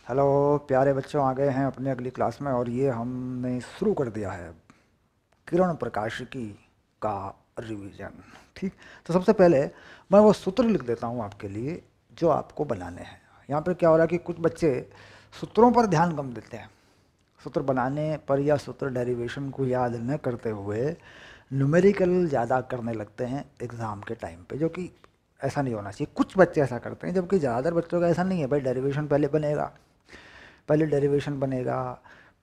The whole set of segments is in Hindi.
हेलो प्यारे बच्चों, आ गए हैं अपने अगली क्लास में और ये हमने शुरू कर दिया है किरण प्रकाशिकी का रिवीजन। ठीक, तो सबसे पहले मैं वो सूत्र लिख देता हूँ आपके लिए जो आपको बनाने हैं। यहाँ पर क्या हो रहा है कि कुछ बच्चे सूत्रों पर ध्यान कम देते हैं, सूत्र बनाने पर या सूत्र डेरिवेशन को याद न करते हुए न्यूमेरिकल ज़्यादा करने लगते हैं एग्ज़ाम के टाइम पे, जो कि ऐसा नहीं होना चाहिए। कुछ बच्चे ऐसा करते हैं जबकि ज़्यादातर बच्चों का ऐसा नहीं है। भाई डेरिवेशन पहले बनेगा, पहले डेरिवेशन बनेगा,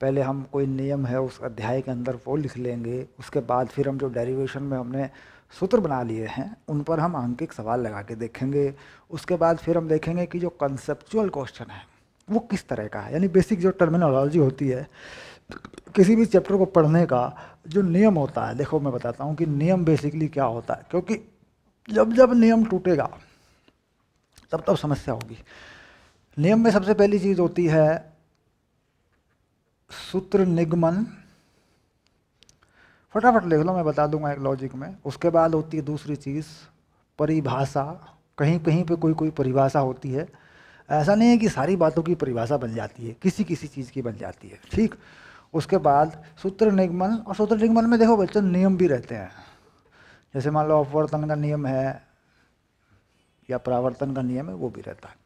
पहले हम कोई नियम है उस अध्याय के अंदर वो लिख लेंगे, उसके बाद फिर हम जो डेरिवेशन में हमने सूत्र बना लिए हैं उन पर हम अंकित सवाल लगा के देखेंगे। उसके बाद फिर हम देखेंगे कि जो कंसेप्चुअल क्वेश्चन है वो किस तरह का है, यानी बेसिक जो टर्मिनोलॉजी होती है किसी भी चैप्टर को पढ़ने का, जो नियम होता है। देखो मैं बताता हूँ कि नियम बेसिकली क्या होता है, क्योंकि जब जब नियम टूटेगा तब तब समस्या होगी। नियम में सबसे पहली चीज़ होती है सूत्र निगमन। फटाफट लिख लो, मैं बता दूंगा एक लॉजिक में। उसके बाद होती है दूसरी चीज़ परिभाषा। कहीं कहीं पे कोई कोई परिभाषा होती है, ऐसा नहीं है कि सारी बातों की परिभाषा बन जाती है, किसी किसी चीज़ की बन जाती है। ठीक, उसके बाद सूत्र निगमन, और सूत्र निगमन में देखो बच्चों नियम भी रहते हैं। जैसे मान लो अपवर्तन का नियम है या परावर्तन का नियम है, वो भी रहता है।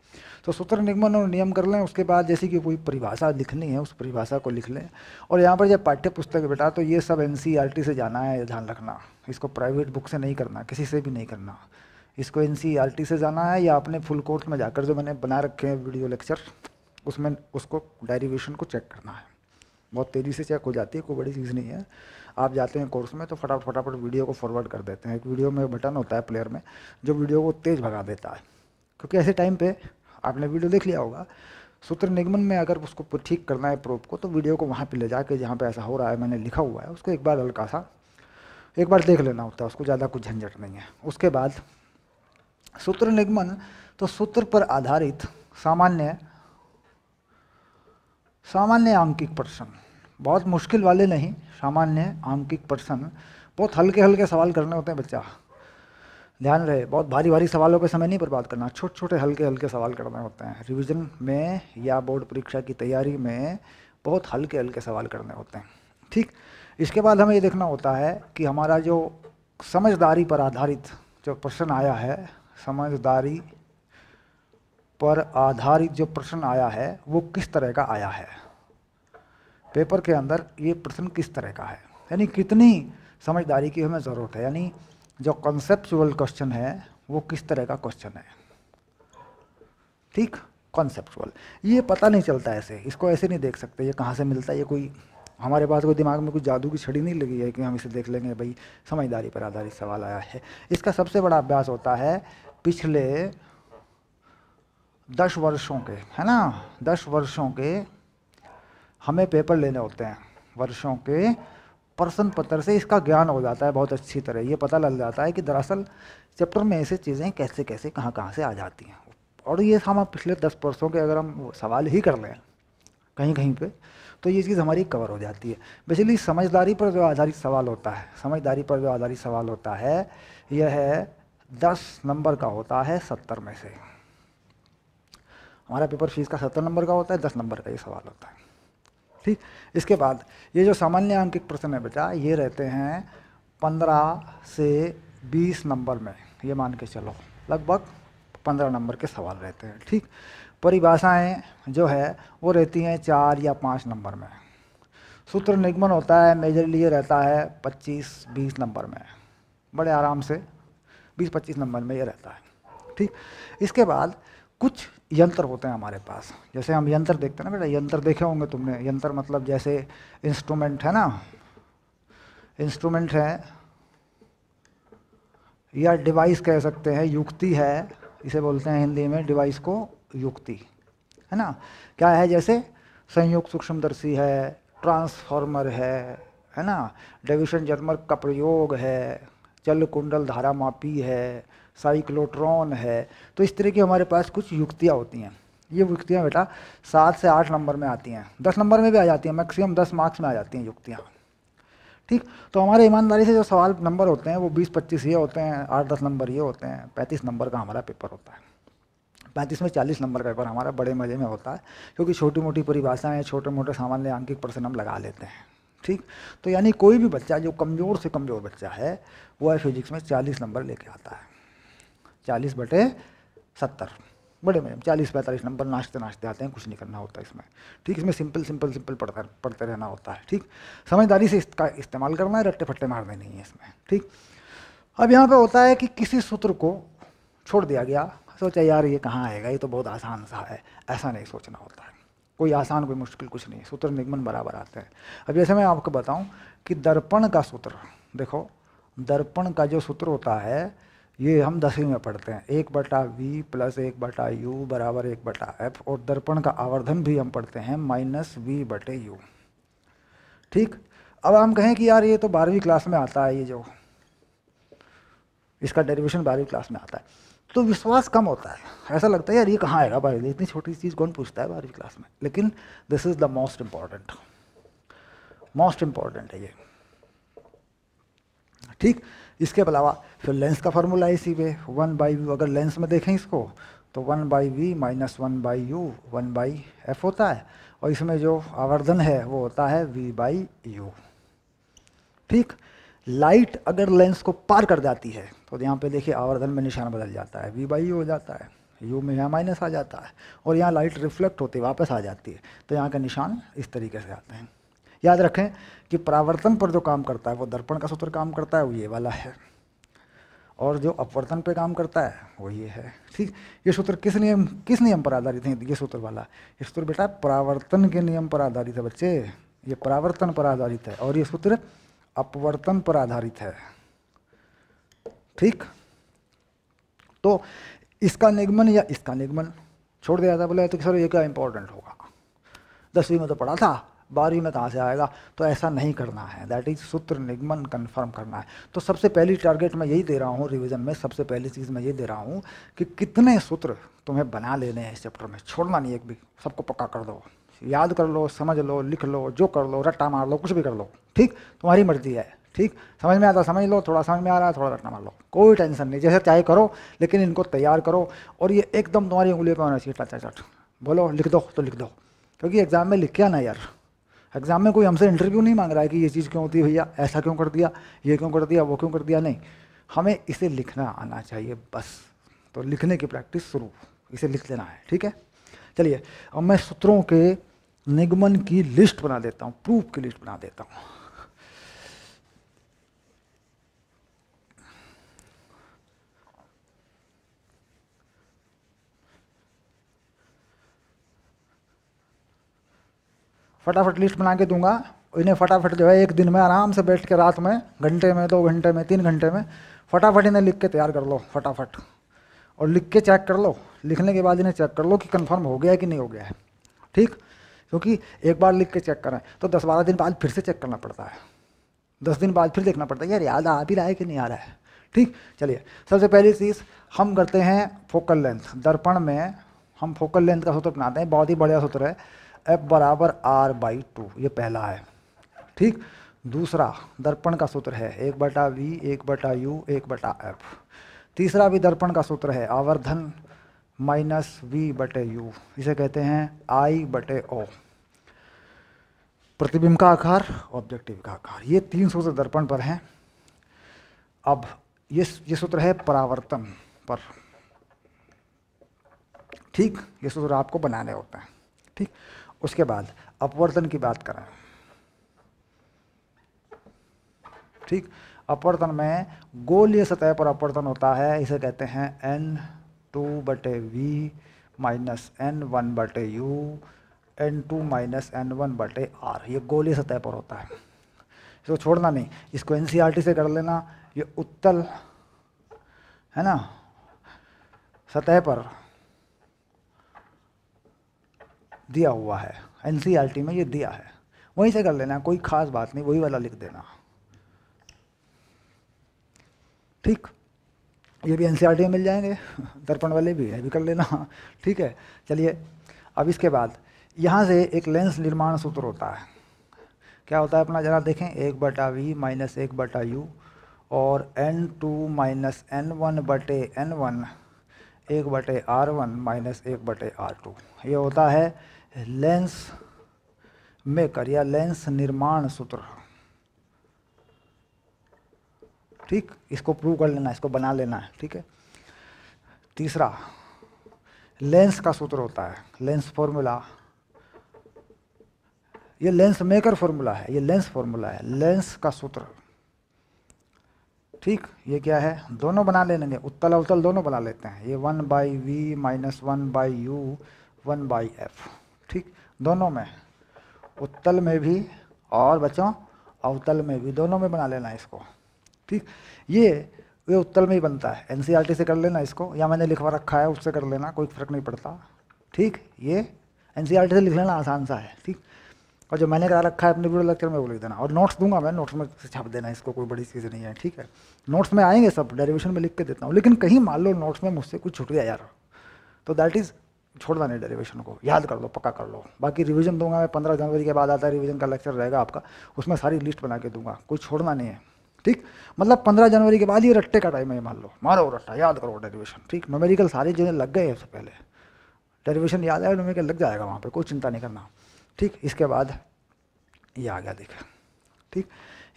तो सूत्र निगमन और नियम कर लें, उसके बाद जैसे कि कोई परिभाषा लिखनी है उस परिभाषा को लिख लें। और यहाँ पर जब पाठ्य पुस्तक है बेटा, तो ये सब एनसीईआरटी से जाना है, ध्यान रखना। इसको प्राइवेट बुक से नहीं करना, किसी से भी नहीं करना। इसको एनसीईआरटी से जाना है या अपने फुल कोर्स में जाकर जो मैंने बना रखे हैं वीडियो लेक्चर, उसमें उसको डेरिवेशन को चेक करना है। बहुत तेज़ी से चेक हो जाती है, कोई बड़ी चीज़ नहीं है। आप जाते हैं कोर्स में तो फटाफट फटाफट वीडियो को फॉरवर्ड कर देते हैं। एक वीडियो में बटन होता है प्लेयर में जो वीडियो को तेज़ भगा देता है, क्योंकि ऐसे टाइम पे आपने वीडियो देख लिया होगा। सूत्र निगमन में अगर उसको ठीक करना है प्रूफ को, तो वीडियो को वहाँ पे ले जाके जहाँ पे ऐसा हो रहा है मैंने लिखा हुआ है उसको एक बार हल्का सा एक बार देख लेना होता है, उसको ज़्यादा कुछ झंझट नहीं है। उसके बाद सूत्र निगमन, तो सूत्र पर आधारित सामान्य सामान्य आंकिक प्रश्न, बहुत मुश्किल वाले नहीं, सामान्य आंकिक प्रश्न। बहुत हल्के हल्के सवाल करने होते हैं बच्चा, ध्यान रहे। बहुत भारी भारी सवालों पे समय नहीं बर्बाद करना, छोटे छोटे हल्के हल्के सवाल करने होते हैं। रिवीजन में या बोर्ड परीक्षा की तैयारी में बहुत हल्के हल्के सवाल करने होते हैं। ठीक, इसके बाद हमें ये देखना होता है कि हमारा जो समझदारी पर आधारित जो प्रश्न आया है, समझदारी पर आधारित जो प्रश्न आया है वो किस तरह का आया है, पेपर के अंदर ये प्रश्न किस तरह का है, यानी कितनी समझदारी की हमें ज़रूरत है, यानी जो कॉन्सेप्चुअल क्वेश्चन है वो किस तरह का क्वेश्चन है। ठीक, कॉन्सेप्चुअल, ये पता नहीं चलता ऐसे, इसको ऐसे नहीं देख सकते ये कहाँ से मिलता है। ये कोई हमारे पास कोई दिमाग में कुछ जादू की छड़ी नहीं लगी है कि हम इसे देख लेंगे भाई समझदारी पर आधारित सवाल आया है। इसका सबसे बड़ा अभ्यास होता है पिछले 10 वर्षों के, है ना, 10 वर्षों के हमें पेपर लेने होते हैं, वर्षों के प्रश्न पत्र से इसका ज्ञान हो जाता है बहुत अच्छी तरह। ये पता लग जाता है कि दरअसल चैप्टर में ऐसे चीज़ें कैसे कैसे कहाँ कहाँ से आ जाती हैं। और ये हम पिछले 10 वर्षों के अगर हम सवाल ही कर लें कहीं कहीं पे, तो ये चीज़ हमारी कवर हो जाती है। बेसिकली समझदारी पर जो आधारित सवाल होता है, समझदारी पर जो आधारित सवाल होता है यह है 10 नंबर का होता है 70 में से। हमारा पेपर फीस का 70 नंबर का होता है, 10 नंबर का ये सवाल होता है। ठीक, इसके बाद ये जो सामान्य अंकित प्रश्न है बेटा, ये रहते हैं 15 से 20 नंबर में, ये मान के चलो लगभग 15 नंबर के सवाल रहते हैं। ठीक, परिभाषाएं जो है वो रहती हैं 4 या 5 नंबर में। सूत्र निगमन होता है मेजरली ये रहता है 25-20 नंबर में, बड़े आराम से 20-25 नंबर में ये रहता है। ठीक, इसके बाद कुछ यंत्र होते हैं हमारे पास, जैसे हम यंत्र देखते हैं ना बेटा, यंत्र देखे होंगे तुमने। यंत्र मतलब जैसे इंस्ट्रूमेंट है ना, इंस्ट्रूमेंट है या डिवाइस कह सकते हैं, युक्ति है, इसे बोलते हैं हिंदी में डिवाइस को युक्ति, है ना। क्या है, जैसे संयुक्त सूक्ष्मदर्शी है, ट्रांसफार्मर है ना, डिविजन जर्मर का प्रयोग है, चल कुंडल धारा मापी है, साइक्लोट्रॉन है। तो इस तरह की हमारे पास कुछ युक्तियाँ होती हैं। ये युक्तियाँ बेटा 7 से 8 नंबर में आती हैं, 10 नंबर में भी आ जाती हैं, मैक्सिमम 10 मार्क्स में आ जाती हैं युक्तियाँ। ठीक, तो हमारे ईमानदारी से जो सवाल नंबर होते हैं वो 20-25 ये होते हैं, 8-10 नंबर ये होते हैं, 35 नंबर का हमारा पेपर होता है। 35 में 40 नंबर का पेपर हमारा बड़े मज़े में होता है, क्योंकि छोटी मोटी परिभाषाएं, छोटे मोटे सामान्य आंकिक प्रश्न हम लगा लेते हैं। ठीक, तो यानी कोई भी बच्चा जो कमज़ोर से कमज़ोर बच्चा है वो है फिजिक्स में 40 नंबर लेके आता है, 40/70, बड़े में 40-45 नंबर नाचते नाचते आते हैं, कुछ नहीं करना होता इसमें। ठीक, इसमें सिंपल सिंपल सिंपल पढ़ते रहना होता है। ठीक, समझदारी से इसका इस्तेमाल करना है, रट्टे फट्टे मारने नहीं है इसमें। ठीक, अब यहाँ पे होता है कि किसी सूत्र को छोड़ दिया गया, सोचा यार ये कहाँ आएगा, ये तो बहुत आसान सा है, ऐसा नहीं सोचना होता है। कोई आसान कोई मुश्किल कुछ नहीं, सूत्र निगमन बराबर आते हैं। अब जैसे मैं आपको बताऊँ कि दर्पण का सूत्र, देखो दर्पण का जो सूत्र होता है ये हम 10वीं में पढ़ते हैं, 1/v + 1/u बराबर 1/f, और दर्पण का आवर्धन भी हम पढ़ते हैं -v/u। ठीक, अब हम कहें कि यार ये तो 12वीं क्लास में आता है, ये जो इसका डेरिवेशन 12वीं क्लास में आता है, तो विश्वास कम होता है, ऐसा लगता है यार ये कहाँ आएगा 12वीं, इतनी छोटी चीज़ कौन पूछता है 12वीं क्लास में। लेकिन this is the most important है ये। ठीक, इसके अलावा फिर लेंस का फार्मूला है इसी पे, 1/v, अगर लेंस में देखें इसको तो 1/v - 1/u 1/f होता है, और इसमें जो आवर्धन है वो होता है v/u। ठीक, लाइट अगर लेंस को पार कर जाती है तो यहाँ पे देखिए आवर्धन में निशान बदल जाता है, v/u हो जाता है, u में यहाँ माइनस आ जाता है, और यहाँ लाइट रिफ्लेक्ट होती वापस आ जाती है, तो यहाँ के निशान इस तरीके से आते हैं। याद रखें कि परावर्तन पर जो काम करता है वो दर्पण का सूत्र काम करता है, वो ये वाला है, और जो अपवर्तन पे काम करता है वो ये है। ठीक, ये सूत्र किस नियम पर आधारित है, ये सूत्र वाला, ये सूत्र बेटा परावर्तन के नियम पर आधारित है बच्चे, ये परावर्तन पर आधारित है, और ये सूत्र अपवर्तन पर आधारित है। ठीक, तो इसका निगमन या इसका निगमन छोड़ दिया था, बोले तो सर ये क्या इंपॉर्टेंट होगा, 10वीं में तो पढ़ा था, 12वीं में कहाँ से आएगा, तो ऐसा नहीं करना है, दैट इज सूत्र निगमन कंफर्म करना है। तो सबसे पहली टारगेट मैं यही दे रहा हूँ रिवीजन में, सबसे पहली चीज़ मैं ये दे रहा हूँ कि कितने सूत्र तुम्हें बना लेने हैं इस चैप्टर में, छोड़ना नहीं एक भी, सबको पक्का कर दो, याद कर लो, समझ लो, लिख लो, जो कर लो, रट्टा मार लो, कुछ भी कर लो। ठीक, तुम्हारी मर्जी है। ठीक, समझ में आता समझ लो, थोड़ा समझ में आ रहा है थोड़ा रट्टा मार लो, कोई टेंशन नहीं, जैसे चाहे करो, लेकिन इनको तैयार करो, और ये एकदम तुम्हारी उंगली पर होना चाहिए, टच बोलो लिख दो तो लिख दो, क्योंकि एग्जाम में लिख के आना यार, एग्जाम में कोई हमसे इंटरव्यू नहीं मांग रहा है कि ये चीज़ क्यों होती है भैया, ऐसा क्यों कर दिया, ये क्यों कर दिया, वो क्यों कर दिया, नहीं, हमें इसे लिखना आना चाहिए बस। तो लिखने की प्रैक्टिस शुरू, इसे लिख लेना है। ठीक है, चलिए अब मैं सूत्रों के निगमन की लिस्ट बना देता हूँ, प्रूफ की लिस्ट बना देता हूँ। फटाफट लिस्ट बना के दूंगा, इन्हें फटाफट जो है एक दिन में आराम से बैठ के रात में घंटे में, 2 घंटे में, 3 घंटे में फटाफट इन्हें लिख के तैयार कर लो फटाफट, और लिख के चेक कर लो, लिखने के बाद इन्हें चेक कर लो कि कंफर्म हो गया है कि नहीं हो गया है। ठीक, क्योंकि एक बार लिख के चेक करें तो 10-12 दिन बाद फिर से चेक करना पड़ता है, 10 दिन बाद फिर देखना पड़ता है यार याद आ भी रहा है कि नहीं आ रहा है। ठीक, चलिए सबसे पहली चीज़ हम करते हैं फोकल लेंथ। दर्पण में हम फोकल लेंथ का सूत्र बनाते हैं, बहुत ही बढ़िया सूत्र है, F = R/2, ये पहला है। ठीक, दूसरा दर्पण का सूत्र है 1/v 1/u 1/f। तीसरा भी दर्पण का सूत्र है आवर्धन -v/u, इसे कहते हैं I/O, प्रतिबिंब का आकार, ऑब्जेक्टिव का आकार। ये 3 सूत्र दर्पण पर हैं। अब ये सूत्र है परावर्तन पर। ठीक, ये सूत्र आपको बनाने होते हैं। ठीक, उसके बाद अपवर्तन की बात करें। ठीक, अपवर्तन में गोलीय सतह पर अपवर्तन होता है, इसे कहते हैं n2/v - n1/u n2 - n1/r, ये गोलीय सतह पर होता है, इसको छोड़ना नहीं, इसको एनसीईआरटी से कर लेना। ये उत्तल है ना सतह पर दिया हुआ है, एनसीईआरटी में ये दिया है, वहीं से कर लेना, कोई खास बात नहीं, वही वाला लिख देना। ठीक, ये भी एनसीईआरटी में मिल जाएंगे, दर्पण वाले भी है, भी कर लेना। ठीक है, चलिए अब इसके बाद यहाँ से एक लेंस निर्माण सूत्र होता है, क्या होता है अपना जरा देखें, 1/v - 1/u और n2 - n1/n1 1/R1 minus 1/R2। ये होता है लेंस मेकर या लेंस निर्माण सूत्र। ठीक, इसको प्रूव कर लेना, इसको बना लेना है। ठीक है, तीसरा लेंस का सूत्र होता है, लेंस फॉर्मूला। ये लेंस मेकर फॉर्मूला है, ये लेंस फॉर्मूला है, लेंस का सूत्र। ठीक, ये क्या है, दोनों बना लेंगे, उत्तल अवतल दोनों बना लेते हैं। ये 1/v माइनस 1/u 1/f। ठीक, दोनों में, उत्तल में भी और बच्चों अवतल में भी, दोनों में बना लेना है इसको। ठीक, ये उत्तल में ही बनता है, एनसीईआरटी से कर लेना इसको, या मैंने लिखवा रखा है उससे कर लेना, कोई फर्क नहीं पड़ता। ठीक, ये एनसीईआरटी से लिख लेना, आसान सा है। ठीक, और जो मैंने करा रखा है अपने वीडियो लेक्चर में वो लिख देना, और नोट्स दूंगा मैं, नोट्स में छाप देना, इसको कोई बड़ी चीज़ नहीं है। ठीक है, नोट्स में आएंगे सब, डेरिवेशन में लिख के देता हूँ, लेकिन कहीं मान लो नोट्स में मुझसे कुछ छूट गया यार, तो दैट इज़ छोड़ना नहीं, डेरिवेशन को याद कर लो, पक्का कर लो। बाकी रिवीजन दूंगा मैं, 15 जनवरी के बाद आता है रिवीजन का लेक्चर रहेगा आपका, उसमें सारी लिस्ट बना के दूंगा, कुछ छोड़ना नहीं है। ठीक, मतलब 15 जनवरी के बाद ये रट्टे का टाइम है, मान लो, मारो रट्टा, याद करो डेरिवेशन। ठीक, न्यूमेरिकल सारे जो लग गए सबसे पहले, डेरिवेशन याद है, न्यूमेरिकल लग जाएगा वहाँ पे, कोई चिंता नहीं करना। ठीक, इसके बाद ये आ गया, देखा। ठीक,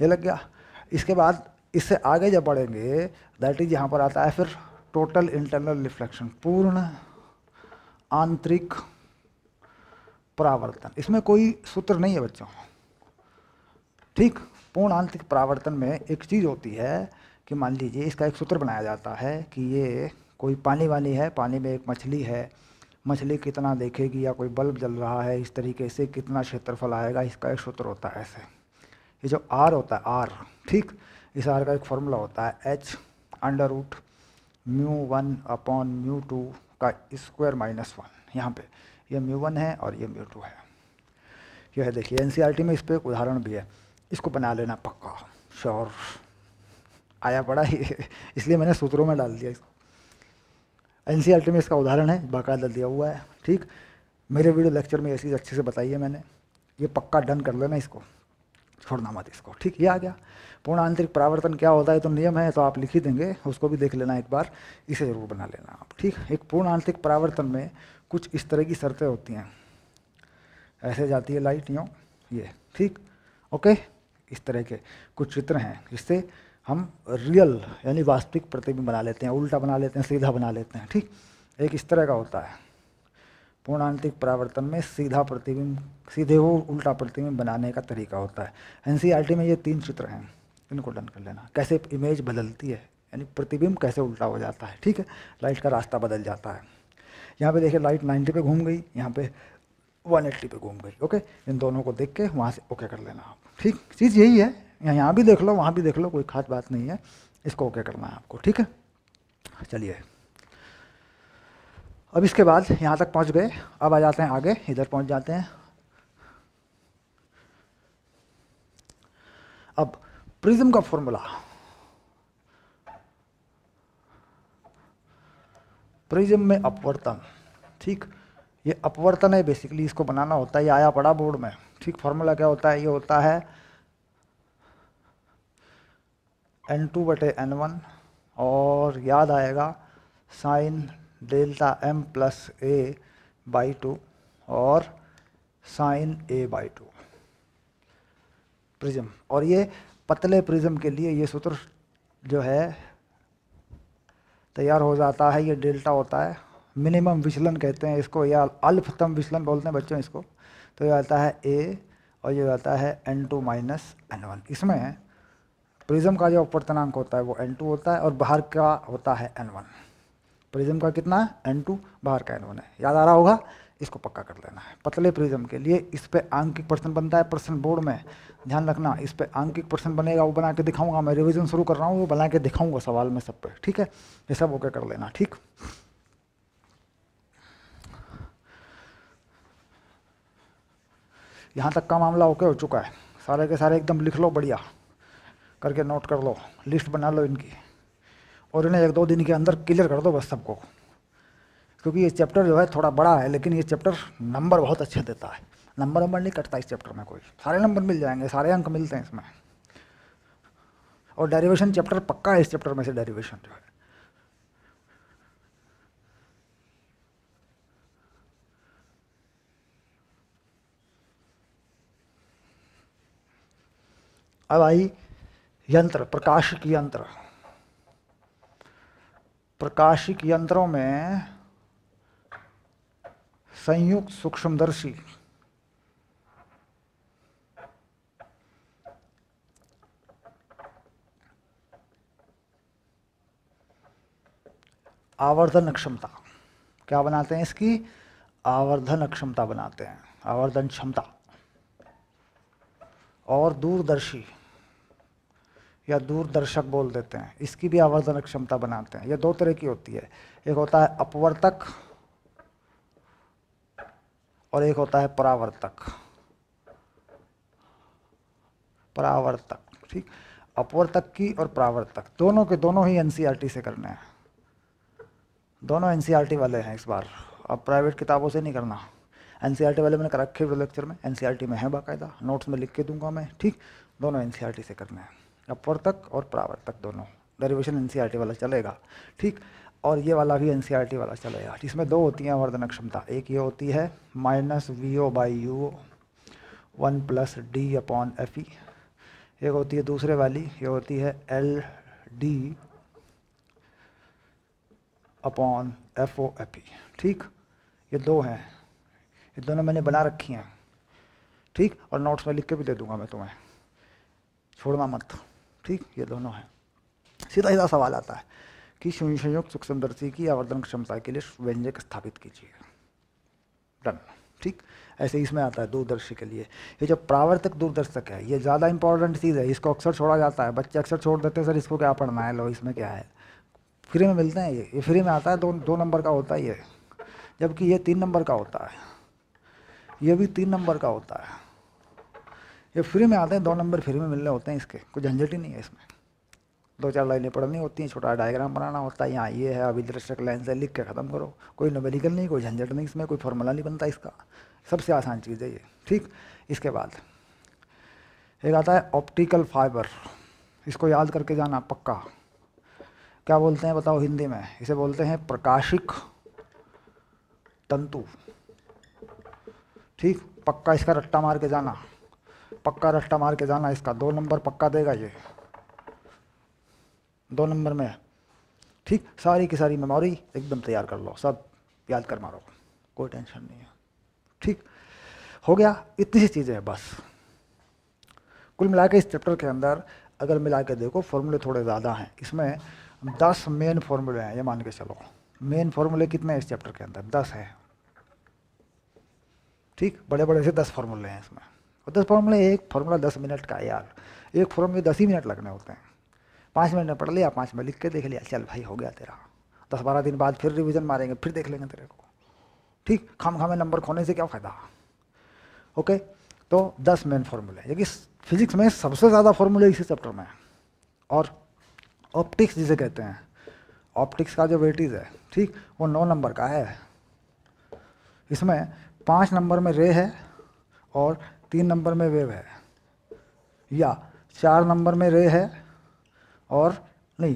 ये लग गया। इसके बाद इससे आगे जब बढ़ेंगे, दैट इज यहाँ पर आता है फिर टोटल इंटरनल रिफ्लेक्शन, पूर्ण आंतरिक परावर्तन। इसमें कोई सूत्र नहीं है बच्चों। ठीक, पूर्ण आंतरिक परावर्तन में एक चीज़ होती है कि मान लीजिए इसका एक सूत्र बनाया जाता है कि ये कोई पानी वानी है, पानी में एक मछली है, मछली कितना देखेगी, या कोई बल्ब जल रहा है, इस तरीके से कितना क्षेत्रफल आएगा, इसका एक सूत्र होता है ऐसे। ये जो आर होता है, आर, ठीक, इस आर का एक फॉर्मूला होता है h√μ1/μ2 का स्क्वायर माइनस 1। यहाँ पे ये μ1 है और ये μ2 है। यह है, देखिए एनसीईआरटी में इस पर एक उदाहरण भी है, इसको बना लेना पक्का, श्योर, आया पड़ा ही इसलिए मैंने सूत्रों में डाल दिया इसको। एनसीईआरटी में इसका उदाहरण है, बाकायदा दिया हुआ है। ठीक, मेरे वीडियो लेक्चर में ऐसी अच्छे से बताई है मैंने, ये पक्का डन कर लेना, इसको छोड़ना मत इसको। ठीक, ये आ गया। पूर्ण आंतरिक परावर्तन क्या होता है, तो नियम है, तो आप लिख ही देंगे, उसको भी देख लेना एक बार, इसे जरूर बना लेना आप। ठीक, एक पूर्ण आंतरिक परावर्तन में कुछ इस तरह की शर्तें होती हैं, ऐसे जाती है लाइट यूँ, ये। ठीक, ओके, इस तरह के कुछ चित्र हैं जिससे हम रियल यानी वास्तविक प्रतिबिंब बना लेते हैं, उल्टा बना लेते हैं, सीधा बना लेते हैं। ठीक, एक इस तरह का होता है पूर्ण आंतरिक परावर्तन में सीधा प्रतिबिंब, सीधे वो उल्टा प्रतिबिंब बनाने का तरीका होता है। एनसीईआरटी में ये 3 चित्र हैं, इनको डन कर लेना, कैसे इमेज बदलती है, यानी प्रतिबिंब कैसे उल्टा हो जाता है। ठीक है, लाइट का रास्ता बदल जाता है। यहाँ पे देखिए लाइट 90 पे घूम गई, यहाँ पे 180 पे घूम गई। ओके, इन दोनों को देख के वहाँ से ओके कर लेना आप। ठीक, चीज़ यही है, यहाँ भी देख लो, वहाँ भी देख लो, कोई खास बात नहीं है, इसको ओके करना है आपको। ठीक है, चलिए अब इसके बाद यहाँ तक पहुँच गए, अब आ जाते हैं आगे, इधर पहुँच जाते हैं। अब प्रिज्म का फॉर्मूला, प्रिज्म में अपवर्तन। ठीक, ये अपवर्तन है बेसिकली, इसको बनाना होता है, ये आया पड़ा बोर्ड में। ठीक, फॉर्मूला क्या होता है, ये होता है n2/n1, और याद आएगा sine delta m plus a/2 और साइन a/2 प्रिज्म। और ये पतले प्रिज्म के लिए ये सूत्र जो है तैयार हो जाता है, ये डेल्टा होता है, मिनिमम विचलन कहते हैं इसको, या अल्पतम विचलन बोलते हैं बच्चों इसको। तो ये आता है a और ये आता है n2 माइनस n1। इसमें प्रिज्म का जो अपवर्तनांक होता है वो n2 होता है और बाहर का होता है n1। प्रिज्म का कितना है, n2, बाहर का n1 है, याद आ रहा होगा, इसको पक्का कर लेना है। पतले प्रिज्म के लिए इस पे आंकिक प्रश्न बनता है, प्रश्न बोर्ड में ध्यान रखना, इस पे आंकिक प्रश्न बनेगा, वो बना के दिखाऊंगा, मैं रिवीजन शुरू कर रहा हूँ, वो बना के दिखाऊंगा सवाल में सब पे। ठीक है, ये सब ओके कर लेना। ठीक, यहाँ तक का मामला ओके हो चुका है, सारे के सारे एकदम लिख लो, बढ़िया करके नोट कर लो, लिस्ट बना लो इनकी, और इन्हें 1-2 दिन के अंदर क्लियर कर दो बस सबको, क्योंकि ये चैप्टर जो है थोड़ा बड़ा है, लेकिन ये चैप्टर नंबर बहुत अच्छे देता है, नंबर नहीं कटता इस चैप्टर में, कोई सारे नंबर मिल जाएंगे, सारे अंक मिलते हैं इसमें। और डेरिवेशन चैप्टर पक्का है इस चैप्टर में से, डेरिवेशन जो है अब आई यंत्र, प्रकाशिक यंत्र। प्रकाशिक यंत्रों में संयुक्त सूक्ष्मदर्शी, आवर्धन क्षमता, क्या बनाते हैं इसकी? आवर्धन क्षमता बनाते हैं, आवर्धन क्षमता। और दूरदर्शी या दूरदर्शक बोल देते हैं, इसकी भी आवर्धन क्षमता बनाते हैं। ये दो तरह की होती है, एक होता है अपवर्तक और एक होता है परावर्तक। परावर्तक, ठीक। अपवर्तक की और परावर्तक दोनों के दोनों ही एनसीईआरटी से करने हैं, दोनों एनसीईआरटी वाले हैं इस बार। अब प्राइवेट किताबों से नहीं करना, एनसीईआरटी वाले मैंने कर रखे लेक्चर में, एनसीईआरटी में है बाकायदा, नोट्स में लिख के दूंगा मैं, ठीक। दोनों एनसीईआरटी से करने हैं, अपवर्तक और परावर्तक दोनों। डेरिवेशन एनसीईआरटी वाला चलेगा, ठीक। और ये वाला भी एनसीईआरटी वाला चलेगा, जिसमें दो होती हैं आवर्धन क्षमता। एक ये होती है -VO/U 1 + D/FE। एक होती है दूसरे वाली, ये होती है LD/FOFE, ठीक। ये दो हैं, ये दोनों मैंने बना रखी हैं, ठीक। और नोट्स में लिख के भी दे दूंगा मैं तुम्हें, छोड़ना मत, ठीक। ये दोनों हैं। सीधा सीधा सवाल आता है कि संयुक्त सूक्ष्मदर्शी की आवर्धन क्षमता के लिए व्यंजक स्थापित कीजिए, डन, ठीक। ऐसे ही इसमें आता है दूरदर्शी के लिए। ये जो परावर्तक दूरदर्शक है, ये ज़्यादा इंपॉर्टेंट चीज़ है, इसको अक्सर छोड़ा जाता है, बच्चे अक्सर छोड़ देते हैं, सर इसको क्या पढ़ना है, लो इसमें क्या है। फ्री में मिलते हैं ये फ्री में आता है, दो नंबर का होता है ये, जबकि ये 3 नंबर का होता है, ये भी 3 नंबर का होता है। ये फ्री में आते हैं, 2 नंबर फ्री में मिलने होते हैं इसके, कोई झंझट ही नहीं है इसमें। 2-4 लाइनें पढ़नी होती हैं, छोटा डायग्राम बनाना होता है, यहाँ ये है अभिदर्शक लाइन से लिख के ख़त्म करो, कोई न्यूमेरिकल नहीं, कोई झंझट नहीं इसमें, कोई फॉर्मूला नहीं बनता इसका, सबसे आसान चीज़ है ये, ठीक। इसके बाद एक आता है ऑप्टिकल फाइबर, इसको याद करके जाना पक्का। क्या बोलते हैं बताओ हिंदी में? इसे बोलते हैं प्रकाशिक तंतु, ठीक। पक्का इसका रट्टा मार के जाना, पक्का रट्टा मार के जाना इसका, 2 नंबर पक्का देगा ये, 2 नंबर में, ठीक। सारी की सारी मेमोरी एकदम तैयार कर लो, सब याद कर मारो, कोई टेंशन नहीं है, ठीक। हो गया, इतनी सी चीज़ें हैं बस। कुल मिला के इस चैप्टर के अंदर अगर मिला के देखो फॉर्मूले थोड़े ज़्यादा हैं, इसमें 10 मेन फॉर्मूले हैं, ये मान के चलो। मेन फॉर्मूले कितने हैं इस चैप्टर के अंदर? 10 है, ठीक। बड़े बड़े से 10 फॉर्मूले हैं इसमें, और 10 फॉर्मूले, एक फॉर्मूला 10 मिनट का है यार, एक फॉर्मूले 10 ही मिनट लगने होते हैं। 5 मिनट में पढ़ लिया, 5 में लिख के देख लिया, चल भाई हो गया तेरा। 10-12 दिन बाद फिर रिवीजन मारेंगे, फिर देख लेंगे तेरे को, ठीक। खाम नंबर खोने से क्या फ़ायदा, ओके। तो 10 मेन फॉर्मूले, क्योंकि फिजिक्स में सबसे ज़्यादा फॉर्मूले इसी चैप्टर में है। और ऑप्टिक्स जिसे कहते हैं, ऑप्टिक्स का जो वेटेज है, ठीक, वो 9 नंबर का है। इसमें 5 नंबर में रे है और 3 नंबर में वेव है, या 4 नंबर में रे है और नहीं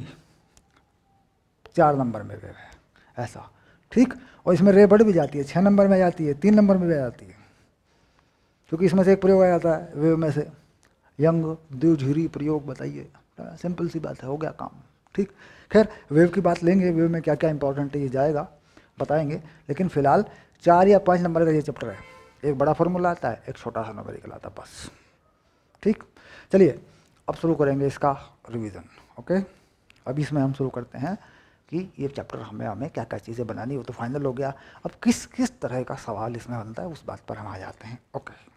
4 नंबर में वेव है, ऐसा, ठीक। और इसमें रे बढ़ भी जाती है, 6 नंबर में जाती है, 3 नंबर में भी जाती है, क्योंकि इसमें से एक प्रयोग आ जाता है वेव में से, यंग द्विध्रुवी प्रयोग, बताइए, सिंपल सी बात है, हो गया काम, ठीक। खैर वेव की बात लेंगे, वेव में क्या क्या इंपॉर्टेंट है ये जाएगा, बताएंगे। लेकिन फिलहाल 4 या 5 नंबर का ये चैप्टर है, एक बड़ा फॉर्मूला आता है, एक छोटा सा न्यूमेरिकल आता है, बस, ठीक। चलिए अब शुरू करेंगे इसका रिवीजन, ओके। अभी इसमें हम शुरू करते हैं कि ये चैप्टर हमें क्या क्या चीज़ें बनानी हो, तो फाइनल हो गया। अब किस किस तरह का सवाल इसमें बनता है उस बात पर हम आ जाते हैं, ओके।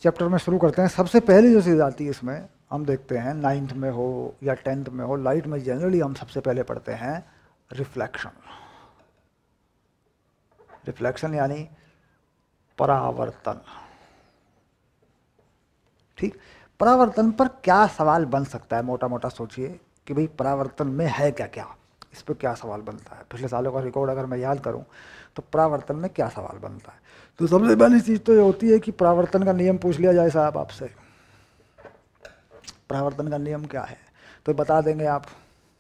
चैप्टर में शुरू करते हैं। सबसे पहली जो चीज़ आती है इसमें, हम देखते हैं 9th में हो या 10th में हो, लाइट में जनरली हम सबसे पहले पढ़ते हैं रिफ्लेक्शन। रिफ्लेक्शन यानी परावर्तन। ठीक, परावर्तन पर क्या सवाल बन सकता है, मोटा मोटा सोचिए कि भाई परावर्तन में है क्या क्या, इस पर क्या सवाल बनता है। पिछले सालों का रिकॉर्ड अगर मैं याद करूं तो परावर्तन में क्या सवाल बनता है। तो सबसे पहली चीज़ तो ये होती है कि परावर्तन का नियम पूछ लिया जाए साहब आपसे, परावर्तन का नियम क्या है, तो बता देंगे आप।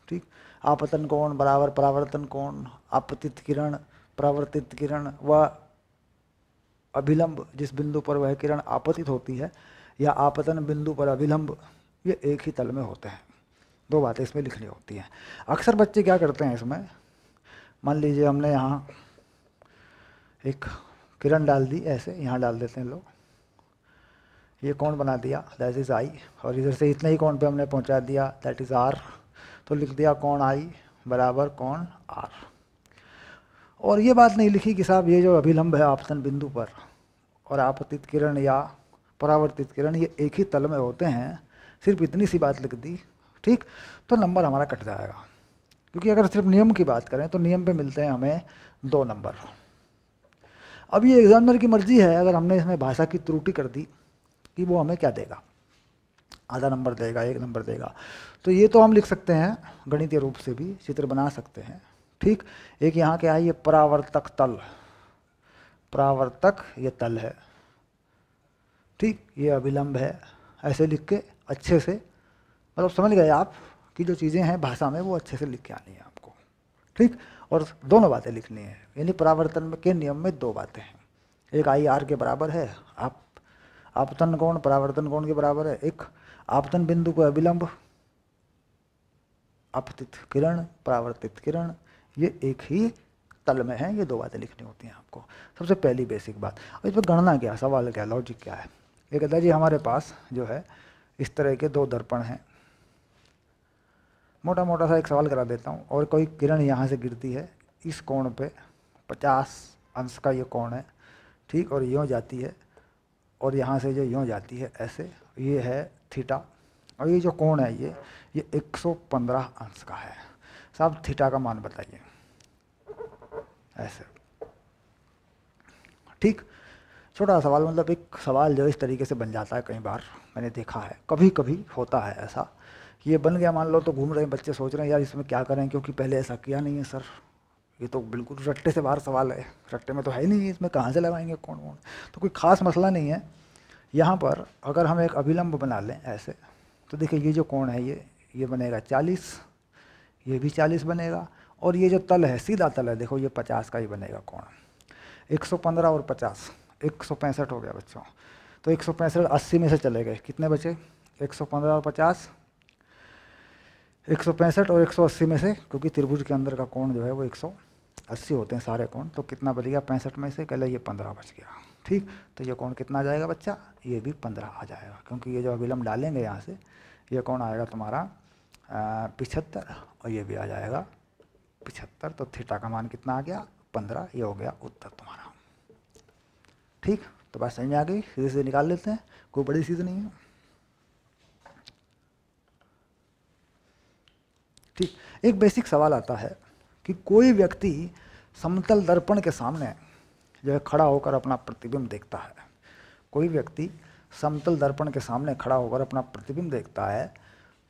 ठीक, आपतन कोण बराबर परावर्तन कोण, आपतित किरण परावर्तित किरण व अभिलंब जिस बिंदु पर वह किरण आपतित होती है या आपतन बिंदु पर अभिलंब, ये एक ही तल में होते हैं। दो बातें इसमें लिखनी होती हैं। अक्सर बच्चे क्या करते हैं इसमें, मान लीजिए हमने यहाँ एक किरण डाल दी, ऐसे यहाँ डाल देते हैं लोग, ये कोण बना दिया दैट इज़ आई, और इधर से इतने ही कोण पे हमने पहुँचा दिया दैट इज़ आर, तो लिख दिया कोण आई बराबर कोण आर। और ये बात नहीं लिखी कि साहब ये जो अभिलंब है आपतन बिंदु पर और आपतित किरण या परावर्तित किरण ये एक ही तल में होते हैं, सिर्फ इतनी सी बात लिख दी, ठीक, तो नंबर हमारा कट जाएगा। क्योंकि अगर सिर्फ नियम की बात करें तो नियम पे मिलते हैं हमें 2 नंबर। अब ये एग्जामिनर की मर्जी है, अगर हमने इसमें भाषा की त्रुटि कर दी कि वो हमें क्या देगा, आधा नंबर देगा, 1 नंबर देगा। तो ये तो हम लिख सकते हैं गणितीय रूप से भी, चित्र बना सकते हैं। ठीक, एक यहाँ क्या है, ये परावर्तक तल, परावर्तक ये तल है, ठीक, ये अभिलंब है, ऐसे लिख के अच्छे से, मतलब समझ गए आप कि जो चीज़ें हैं भाषा में वो अच्छे से लिख के आनी है आपको। ठीक, और दोनों बातें लिखनी है, यानी परावर्तन के नियम में 2 बातें हैं, एक आई आर के बराबर है, आपतन कोण परावर्तन कोण के बराबर है, एक आपतन बिंदु को अभिलंब आपतित किरण परावर्तित किरण ये एक ही तल में है। ये 2 बातें लिखनी होती हैं आपको, सबसे पहली बेसिक बात। और इस पर गणना क्या, सवाल क्या, लॉजिक क्या है। ये कहता है जी हमारे पास जो है इस तरह के 2 दर्पण हैं, मोटा मोटा सा एक सवाल करा देता हूँ, और कोई किरण यहाँ से गिरती है, इस कोण पे 50 अंश का ये कोण है, ठीक, और यूँ जाती है, और यहाँ से जो यूँ जाती है ऐसे, ये है थीटा, और ये जो कोण है ये 115 अंश का है। साहब थीटा का मान बताइए, ऐसे। ठीक, छोटा सवाल, मतलब एक सवाल जो इस तरीके से बन जाता है, कई बार मैंने देखा है, कभी कभी होता है ऐसा कि ये बन गया, मान लो, तो घूम रहे हैं बच्चे, सोच रहे हैं यार इसमें क्या करें, क्योंकि पहले ऐसा किया नहीं है सर, ये तो बिल्कुल रट्टे से बाहर सवाल है, रट्टे में तो है ही नहीं, इसमें कहाँ से लगाएंगे कौन कौन, तो कोई ख़ास मसला नहीं है। यहाँ पर अगर हम एक अभिलंब बना लें ऐसे, तो देखिए ये जो कोण है ये बनेगा 40, ये भी 40 बनेगा, और ये जो तल है सीधा तल है, देखो ये 50 का ही बनेगा कोण, 115 और 50 165 हो गया बच्चों। तो 165 80 में से चले गए, कितने बचे, 115 और 50, 165 और 180 में से, क्योंकि त्रिभुज के अंदर का कोण जो है वो 180 होते हैं सारे कोण, तो कितना बच गया 65 में से, कह ये 15 बच गया। ठीक, तो ये कोण कितना आ जाएगा बच्चा, ये भी 15 आ जाएगा, क्योंकि ये जो अभिलंब डालेंगे यहाँ से, ये कोण आएगा तुम्हारा 75, और ये भी आ जाएगा 75, तो थीटा का मान कितना आ गया 15, ये हो गया उत्तर तुम्हारा। ठीक, तो बात समझ में आ गई, सीधे से निकाल लेते हैं, कोई बड़ी चीज़ नहीं है। ठीक, एक बेसिक सवाल आता है कि कोई व्यक्ति समतल दर्पण के सामने जो है खड़ा होकर अपना प्रतिबिंब देखता है, कोई व्यक्ति समतल दर्पण के सामने खड़ा होकर अपना प्रतिबिंब देखता है,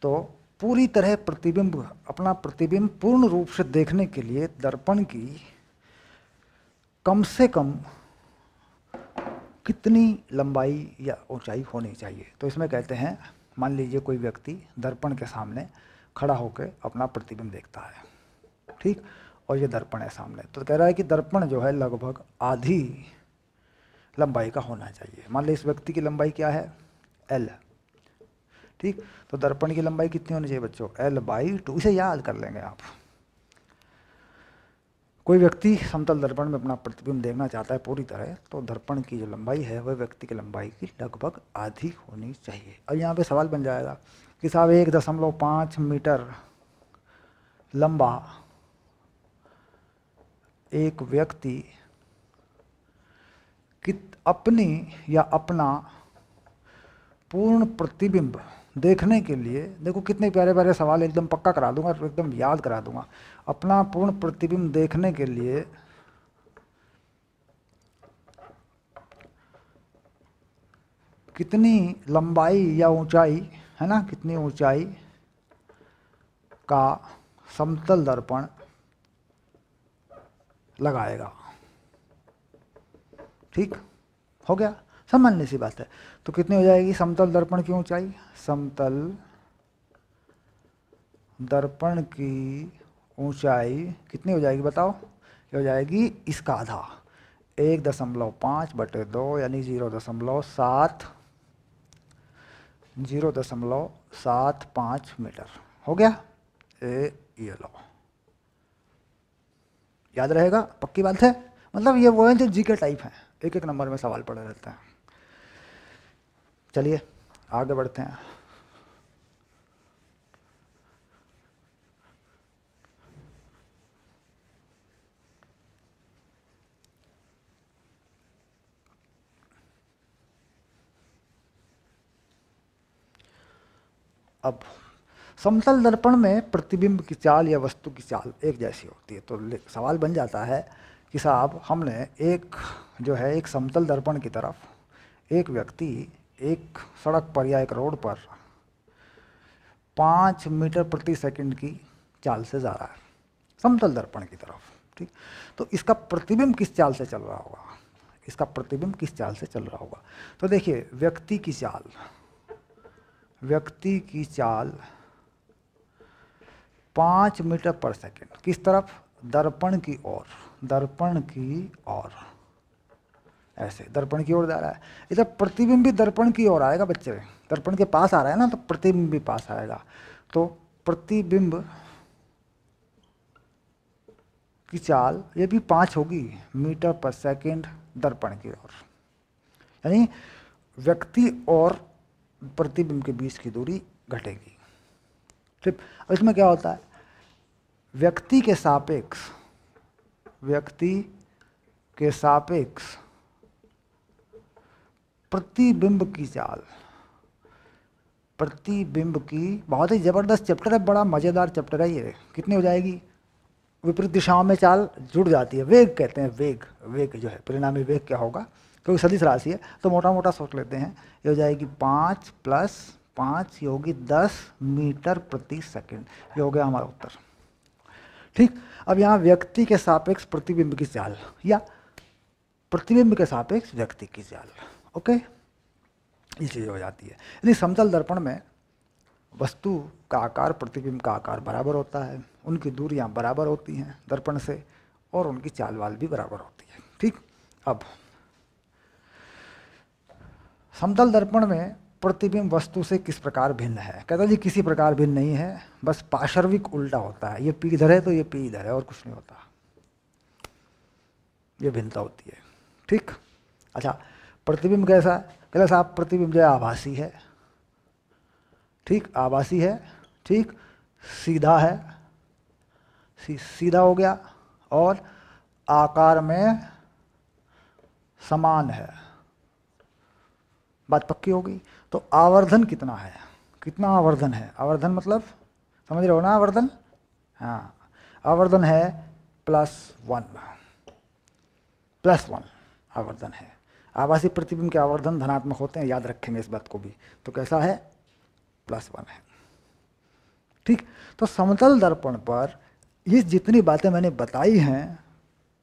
तो पूरी तरह अपना प्रतिबिंब पूर्ण रूप से देखने के लिए दर्पण की कम से कम कितनी लंबाई या ऊंचाई होनी चाहिए। तो इसमें कहते हैं, मान लीजिए कोई व्यक्ति दर्पण के सामने खड़ा होकर अपना प्रतिबिंब देखता है, ठीक, और ये दर्पण है सामने, तो कह रहा है कि दर्पण जो है लगभग आधी लंबाई का होना चाहिए। मान लीजिए इस व्यक्ति की लंबाई क्या है, L, ठीक, तो दर्पण की लंबाई कितनी होनी चाहिए बच्चों, L/2, इसे याद कर लेंगे आप। कोई व्यक्ति समतल दर्पण में अपना प्रतिबिंब देखना चाहता है पूरी तरह, तो दर्पण की जो लंबाई है वह व्यक्ति की लंबाई की लगभग आधी होनी चाहिए। और यहाँ पे सवाल बन जाएगा कि साहब 1.5 मीटर लंबा एक व्यक्ति अपनी या अपना पूर्ण प्रतिबिंब देखने के लिए, देखो कितने प्यारे प्यारे सवाल, एकदम पक्का करा दूंगा, एकदम याद करा दूंगा। अपना पूर्ण प्रतिबिंब देखने के लिए कितनी लंबाई या ऊंचाई, है ना, कितनी ऊंचाई का समतल दर्पण लगाएगा। ठीक हो गया, सामान्य सी बात है। तो कितनी हो जाएगी समतल दर्पण की ऊंचाई? समतल दर्पण की ऊंचाई कितनी हो जाएगी बताओ? ये हो जाएगी इसका आधा, 1.5/2 यानी 0.75 मीटर हो गया। ये लो, याद रहेगा, पक्की बात है। मतलब ये वो है जो जीके टाइप है, एक एक नंबर में सवाल पड़े रहते हैं। चलिए आगे बढ़ते हैं। अब समतल दर्पण में प्रतिबिंब की चाल या वस्तु की चाल एक जैसी होती है। तो सवाल बन जाता है कि साहब हमने एक जो है एक समतल दर्पण की तरफ एक व्यक्ति एक सड़क पर या एक रोड पर 5 मीटर प्रति सेकंड की चाल से जा रहा है समतल दर्पण की तरफ। ठीक, तो इसका प्रतिबिंब किस चाल से चल रहा होगा? इसका प्रतिबिंब किस चाल से चल रहा होगा? तो देखिए, व्यक्ति की चाल 5 मीटर पर सेकंड किस तरफ? दर्पण की ओर, ऐसे दर्पण की ओर जा रहा है। इधर प्रतिबिंब भी दर्पण की ओर आएगा बच्चे, दर्पण के पास आ रहा है ना, तो प्रतिबिंब भी पास आएगा। तो प्रतिबिंब की चाल ये भी 5 होगी मीटर पर सेकंड दर्पण की ओर, यानी व्यक्ति और प्रतिबिंब के बीच की दूरी घटेगी। ठीक, अब इसमें क्या होता है, व्यक्ति के सापेक्ष प्रतिबिंब की बहुत ही जबरदस्त चैप्टर है, बड़ा मजेदार चैप्टर है ये। कितनी हो जाएगी? विपरीत दिशाओं में चाल जुड़ जाती है, वेग कहते हैं, वेग जो है, परिणामी वेग क्या होगा, क्योंकि सदिश राशि है तो मोटा मोटा सोच लेते हैं। ये हो जाएगी 5 + 5, ये होगी 10 मीटर प्रति सेकंड। ये हो गया हमारा उत्तर। ठीक, अब यहाँ व्यक्ति के सापेक्ष प्रतिबिंब की चाल या प्रतिबिंब के सापेक्ष व्यक्ति की चाल, ओके, ये चीज़ हो जाती है। यदि समतल दर्पण में वस्तु का आकार प्रतिबिंब का आकार बराबर होता है, उनकी दूरियां बराबर होती हैं दर्पण से, और उनकी चाल वाल भी बराबर होती है। ठीक, अब समतल दर्पण में प्रतिबिंब वस्तु से किस प्रकार भिन्न है? कहता जी किसी प्रकार भिन्न नहीं है, बस पार्श्विक उल्टा होता है। ये पी इधर है तो ये पी इधर है, और कुछ नहीं होता, ये भिन्नता होती है। ठीक, अच्छा, प्रतिबिंब कैसा है? कहता साहब प्रतिबिंब जो है आभासी है। ठीक, आभासी है, ठीक, सीधा है, सीधा हो गया, और आकार में समान है। बात पक्की हो गई। तो आवर्धन कितना है? कितना आवर्धन है? आवर्धन मतलब समझ रहे हो ना, आवर्धन, हाँ, आवर्धन है +1 आवर्धन है। आभासी प्रतिबिंब के आवर्धन धनात्मक होते हैं, याद रखेंगे इस बात को भी। तो कैसा है? +1 है। ठीक, तो समतल दर्पण पर ये जितनी बातें मैंने बताई हैं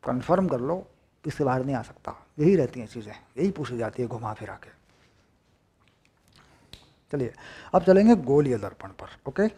कंफर्म कर लो, इससे बाहर नहीं आ सकता। यही रहती हैं चीज़ें, यही पूछी जाती है घुमा फिरा के। चलिए अब चलेंगे गोलीय दर्पण पर, ओके।